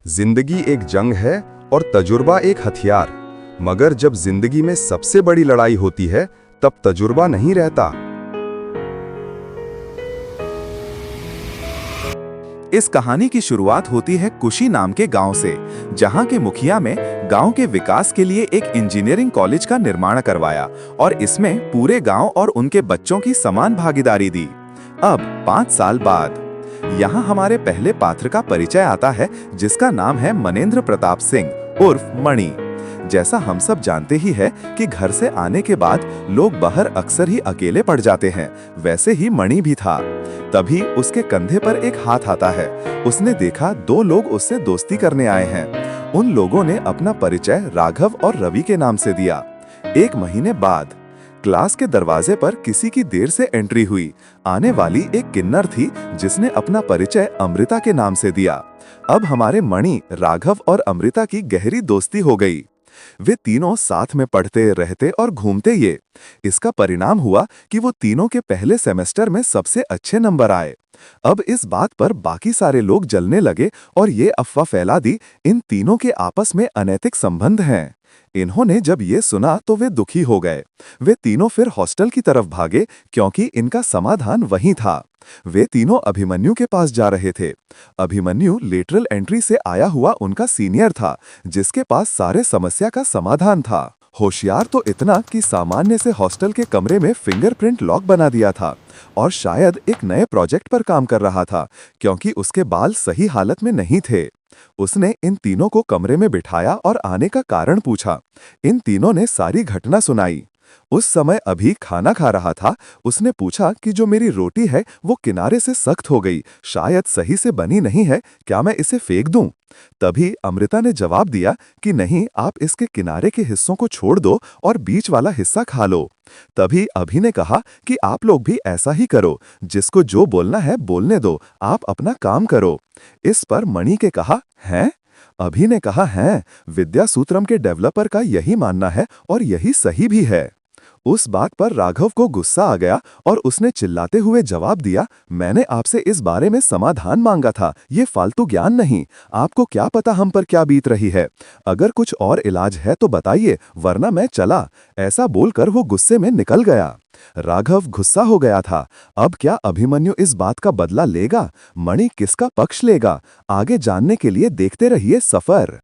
जिंदगी एक जंग है और तजुर्बा एक हथियार, मगर जब जिंदगी में सबसे बड़ी लड़ाई होती है तब तजुर्बा नहीं रहता। इस कहानी की शुरुआत होती है कुशी नाम के गांव से, जहां के मुखिया में गांव के विकास के लिए एक इंजीनियरिंग कॉलेज का निर्माण करवाया और इसमें पूरे गांव और उनके बच्चों की समान भागीदारी दी। अब 5 साल बाद यहाँ हमारे पहले पात्र का परिचय आता है, जिसका नाम है मनेंद्र प्रताप सिंह उर्फ मणि। जैसा हम सब जानते ही है कि घर से आने के बाद लोग बाहर अक्सर ही अकेले पड़ जाते हैं, वैसे ही मणि भी था। तभी उसके कंधे पर एक हाथ आता है। उसने देखा 2 लोग उससे दोस्ती करने आए हैं। उन लोगों ने अपना परिचय राघव और रवि के नाम से दिया। 1 महीने बाद क्लास के दरवाजे पर किसी की देर से एंट्री हुई। आने वाली एक किन्नर थी, जिसने अपना परिचय अमृता के नाम से दिया। अब हमारे मणि, राघव और अमृता की गहरी दोस्ती हो गई। वे तीनों साथ में पढ़ते, रहते और घूमते ये। इसका परिणाम हुआ कि वो तीनों के पहले सेमेस्टर में सबसे अच्छे नंबर आए। अब इस बात पर बाकी सारे लोग जलने लगे और ये अफवाह फैला दी, इन तीनों के आपस में अनैतिक संबंध हैं। इन्होंने जब ये सुना तो वे दुखी हो गए। वे तीनों फिर हॉस्टल की तरफ भागे, क्योंकि इनका समाधान वहीं था। वे तीनों अभिमन्यु के पास जा रहे थे। अभिमन्यु लेटरल एंट्री से आया हुआ उनका सीनियर था, जिसके पास सारे समस्या का समाधान था। होशियार तो इतना कि सामान्य से हॉस्टल के कमरे में फिंगरप्रिंट लॉक बना दिया था और शायद एक नए प्रोजेक्ट पर काम कर रहा था, क्योंकि उसके बाल सही हालत में नहीं थे। उसने इन तीनों को कमरे में बिठाया और आने का कारण पूछा। इन तीनों ने सारी घटना सुनाई। उस समय अभी खाना खा रहा था। उसने पूछा कि जो मेरी रोटी है वो किनारे से सख्त हो गई, शायद सही से बनी नहीं है, क्या मैं इसे फेंक दूं? तभी अमृता ने जवाब दिया कि नहीं, आप इसके किनारे के हिस्सों को छोड़ दो और बीच वाला हिस्सा खा लो। तभी अभि ने कहा कि आप लोग भी ऐसा ही करो, जिसको जो बोलना है बोलने दो, आप अपना काम करो। इस पर मणि के कहा, हैं? अभि ने कहा, हैं, विद्या सूत्रम के डेवलपर का यही मानना है और यही सही भी है। उस बात पर राघव को गुस्सा आ गया और उसने चिल्लाते हुए जवाब दिया, मैंने आपसे इस बारे में समाधान मांगा था, ये फालतू ज्ञान नहीं। आपको क्या पता हम पर क्या बीत रही है? अगर कुछ और इलाज है तो बताइए, वरना मैं चला। ऐसा बोलकर वो गुस्से में निकल गया। राघव गुस्सा हो गया था। अब क्या अभिमन्यु इस बात का बदला लेगा? मणि किसका पक्ष लेगा? आगे जानने के लिए देखते रहिए सफर।